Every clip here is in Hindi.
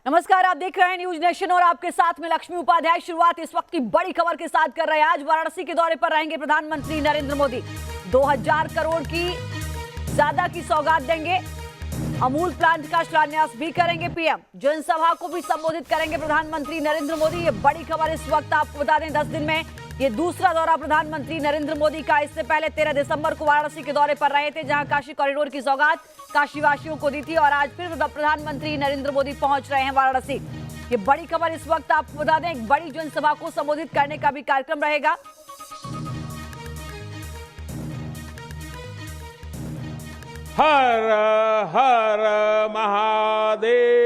नमस्कार, आप देख रहे हैं न्यूज नेशन और आपके साथ में लक्ष्मी उपाध्याय। शुरुआत इस वक्त की बड़ी खबर के साथ कर रहे हैं। आज वाराणसी के दौरे पर रहेंगे प्रधानमंत्री नरेंद्र मोदी। 2000 करोड़ की ज्यादा की सौगात देंगे। अमूल प्लांट का शिलान्यास भी करेंगे पीएम। जनसभा को भी संबोधित करेंगे प्रधानमंत्री नरेंद्र मोदी। ये बड़ी खबर इस वक्त आपको बता दें, 10 दिन में ये दूसरा दौरा प्रधानमंत्री नरेंद्र मोदी का। इससे पहले 13 दिसंबर को वाराणसी के दौरे पर रहे थे, जहां काशी कॉरिडोर की सौगात काशीवासियों को दी थी और आज फिर प्रधानमंत्री नरेंद्र मोदी पहुंच रहे हैं वाराणसी। ये बड़ी खबर इस वक्त आपको बता दें, एक बड़ी जनसभा को संबोधित करने का भी कार्यक्रम रहेगा। हर हर महादेव।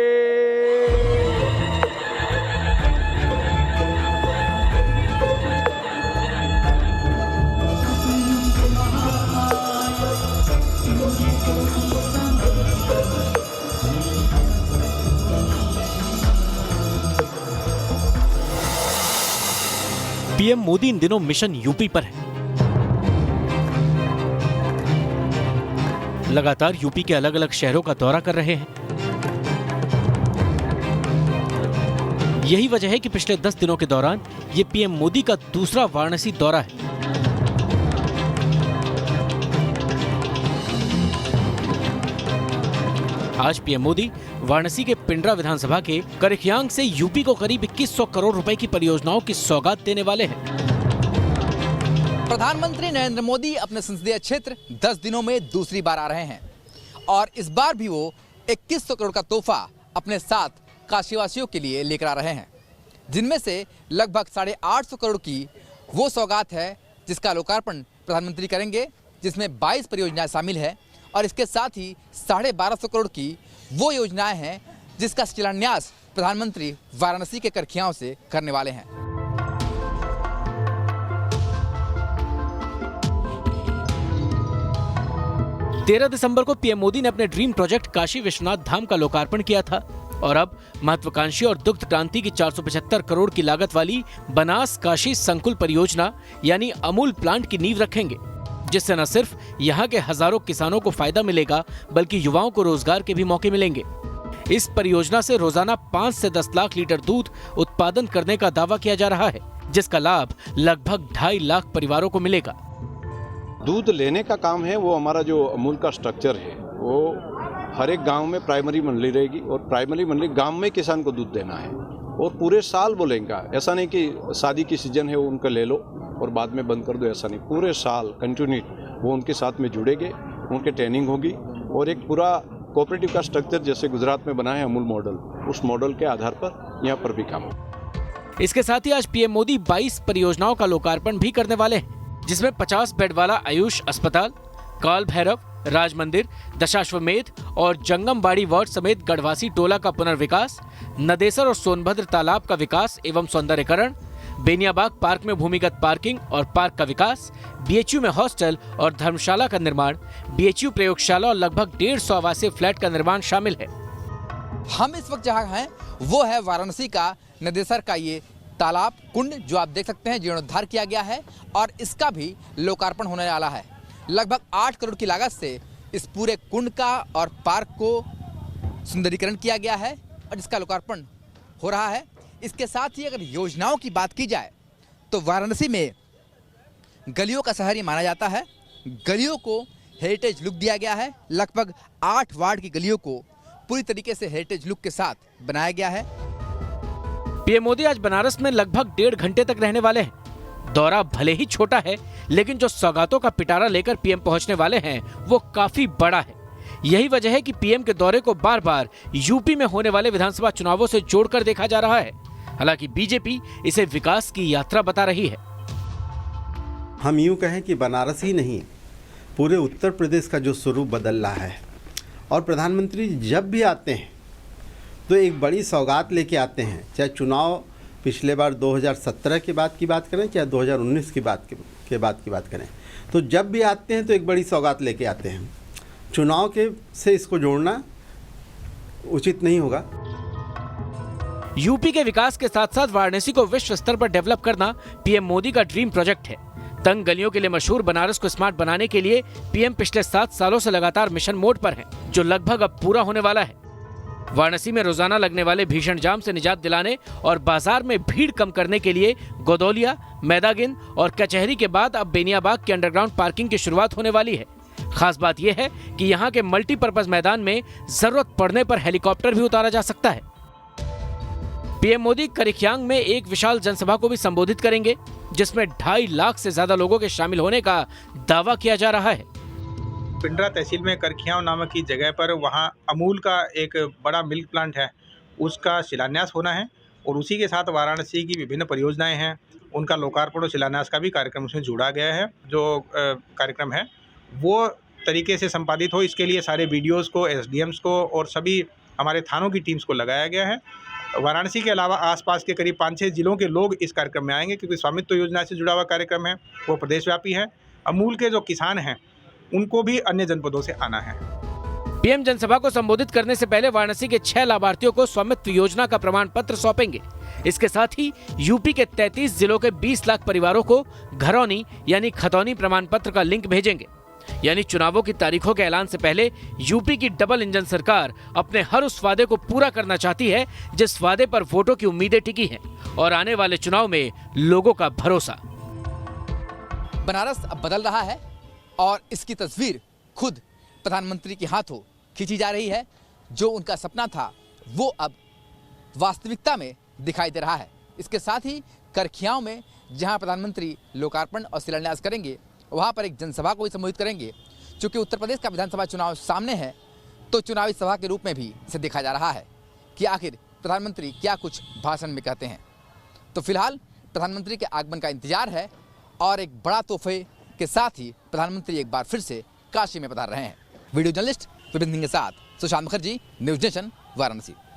पीएम मोदी इन दिनों मिशन यूपी पर है। लगातार यूपी के अलग अलग शहरों का दौरा कर रहे हैं। यही वजह है कि पिछले 10 दिनों के दौरान ये पीएम मोदी का दूसरा वाराणसी दौरा है। आज पीएम मोदी वाराणसी के पिंडरा विधानसभा के करखियांग से यूपी को करीब 2100 करोड़ रुपए की परियोजनाओं की सौगात देने वाले हैं। प्रधानमंत्री नरेंद्र मोदी अपने संसदीय क्षेत्र 10 दिनों में दूसरी बार आ रहे हैं और इस बार भी वो 2100 करोड़ का तोहफा अपने साथ काशीवासियों के लिए लेकर आ रहे हैं, जिनमें से लगभग 850 करोड़ की वो सौगात है जिसका लोकार्पण प्रधानमंत्री करेंगे, जिसमें 22 परियोजनाएं शामिल है और इसके साथ ही 1250 करोड़ की वो योजनाएं हैं जिसका शिलान्यास प्रधानमंत्री वाराणसी के करखियांव से करने वाले हैं। तेरह दिसंबर को पीएम मोदी ने अपने ड्रीम प्रोजेक्ट काशी विश्वनाथ धाम का लोकार्पण किया था और अब महत्वाकांक्षी और दुग्ध क्रांति की 475 करोड़ की लागत वाली बनास काशी संकुल परियोजना यानी अमूल प्लांट की नींव रखेंगे, जिससे न सिर्फ यहाँ के हजारों किसानों को फायदा मिलेगा बल्कि युवाओं को रोजगार के भी मौके मिलेंगे। इस परियोजना से रोजाना 5 से 10 लाख लीटर दूध उत्पादन करने का दावा किया जा रहा है, जिसका लाभ लगभग 2.5 लाख परिवारों को मिलेगा। दूध लेने का काम है वो हमारा जो अमूल का स्ट्रक्चर है वो हर एक गांव में प्राइमरी मंडली रहेगी और प्राइमरी मंडली गांव में किसान को दूध देना है और पूरे साल वो लेंगे। ऐसा नहीं कि शादी की सीजन है वो उनका ले लो और बाद में बंद कर दो, ऐसा नहीं। पूरे साल कंटिन्यू वो उनके साथ में जुड़ेंगे, उनके ट्रेनिंग होगी और एक पूरा कोऑपरेटिव का स्ट्रक्चर जैसे गुजरात में बना है अमूल मॉडल, उस मॉडल के आधार पर यहाँ पर भी काम हो। इसके साथ ही आज पीएम मोदी 22 परियोजनाओं का लोकार्पण भी करने वाले हैं, जिसमें 50 बेड वाला आयुष अस्पताल, काल भैरव, राज मंदिर, दशाश्वमेध और जंगमबाड़ी वार्ड समेत गढ़वासी टोला का पुनर्विकास, नदेसर और सोनभद्र तालाब का विकास एवं सौंदर्यकरण, बेनियाबाग पार्क में भूमिगत पार्किंग और पार्क का विकास, बीएचयू में हॉस्टल और धर्मशाला का निर्माण, बीएचयू प्रयोगशाला और लगभग 150 आवासीय फ्लैट का निर्माण शामिल है। हम इस वक्त जहाँ हैं वो है वाराणसी का नदेसर का ये तालाब कुंड, जो आप देख सकते हैं जीर्णोद्धार किया गया है और इसका भी लोकार्पण होने वाला है। लगभग 8 करोड़ की लागत से इस पूरे कुंड का और पार्क को सुंदरीकरण किया गया है और इसका लोकार्पण हो रहा है। इसके साथ ही अगर योजनाओं की बात की जाए तो वाराणसी में गलियों का शहर ही माना जाता है। गलियों को हेरिटेज लुक दिया गया है। लगभग 8 वार्ड की गलियों को पूरी तरीके से हेरिटेज लुक के साथ बनाया गया है। पीएम मोदी आज बनारस में लगभग 1.5 घंटे तक रहने वाले हैं। दौरा भले ही छोटा है, लेकिन जो सौगातों का पिटारा लेकर पीएम पहुंचने वाले हैं वो काफी बड़ा है। यही वजह है कि पीएम के दौरे को बार बार यूपी में होने वाले विधानसभा चुनावों से जोड़कर देखा जा रहा है। हालांकि बीजेपी इसे विकास की यात्रा बता रही है। हम यूं कहें कि बनारस ही नहीं, पूरे उत्तर प्रदेश का जो स्वरूप बदल रहा है और प्रधानमंत्री जब भी आते हैं तो एक बड़ी सौगात लेके आते हैं। चाहे चुनाव पिछले बार 2017 के बाद की बात करें, चाहे 2019 की बात करें, तो जब भी आते हैं तो एक बड़ी सौगात लेके आते हैं। चुनाव के से इसको जोड़ना उचित नहीं होगा। यूपी के विकास के साथ साथ वाराणसी को विश्व स्तर पर डेवलप करना पीएम मोदी का ड्रीम प्रोजेक्ट है। तंग गलियों के लिए मशहूर बनारस को स्मार्ट बनाने के लिए पीएम पिछले 7 सालों से लगातार मिशन मोड पर हैं, जो लगभग अब पूरा होने वाला है। वाराणसी में रोजाना लगने वाले भीषण जाम से निजात दिलाने और बाजार में भीड़ कम करने के लिए गोदौलिया, मैदागिन और कचहरी के बाद अब बेनियाबाग की अंडरग्राउंड पार्किंग की शुरुआत होने वाली है। खास बात यह है कि यहाँ के मल्टीपर्पज मैदान में जरूरत पड़ने पर हेलीकॉप्टर भी उतारा जा सकता है। पीएम मोदी करिख्यांग में एक विशाल जनसभा को भी संबोधित करेंगे, जिसमें 2.5 लाख से ज्यादा लोगों के शामिल होने का दावा किया जा रहा है। पिंडरा तहसील में करखियाव नामक की जगह पर वहाँ अमूल का एक बड़ा मिल्क प्लांट है, उसका शिलान्यास होना है और उसी के साथ वाराणसी की विभिन्न परियोजनाएं हैं, उनका लोकार्पण और शिलान्यास का भी कार्यक्रम उसमें जुड़ा गया है। जो कार्यक्रम है वो तरीके से संपादित हो, इसके लिए सारे वीडियोस को, एसडीएम्स को और सभी हमारे थानों की टीम्स को लगाया गया है। वाराणसी के अलावा आसपास के करीब 5-6 जिलों के लोग इस कार्यक्रम में आएंगे, क्योंकि स्वामित्व योजना से जुड़ा हुआ कार्यक्रम है, वो प्रदेशव्यापी है। अमूल के जो किसान हैं उनको भी अन्य जनपदों से आना है। पीएम जनसभा को संबोधित करने से पहले वाराणसी के 6 लाभार्थियों को स्वामित्व योजना का प्रमाण पत्र सौंपेंगे। इसके साथ ही यूपी के 33 जिलों के 20 लाख परिवारों को घरौनी यानी खतौनी प्रमाण पत्र का लिंक भेजेंगे। यानी चुनावों की तारीखों के ऐलान से पहले यूपी की डबल इंजन सरकार अपने हर उस वादे को पूरा करना चाहती है जिस वादे पर वोटों की उम्मीदें टिकी हैं और आने वाले चुनाव में लोगों का भरोसा। बनारस अब बदल रहा है और इसकी तस्वीर खुद प्रधानमंत्री के हाथों खींची जा रही है। जो उनका सपना था वो अब वास्तविकता में दिखाई दे रहा है। इसके साथ ही करखियाव में जहां प्रधानमंत्री लोकार्पण और शिलान्यास करेंगे, वहां पर एक जनसभा को भी संबोधित करेंगे। चूंकि उत्तर प्रदेश का विधानसभा चुनाव सामने है, तो चुनावी सभा के रूप में भी इसे देखा जा रहा है कि आखिर प्रधानमंत्री क्या कुछ भाषण में कहते हैं। तो फिलहाल प्रधानमंत्री के आगमन का इंतजार है और एक बड़ा तोहफे के साथ ही प्रधानमंत्री एक बार फिर से काशी में पधार रहे हैं। वीडियो जर्नलिस्ट विपिन सिंह के साथ सुशांत मुखर्जी, न्यूज़ नेशन, वाराणसी।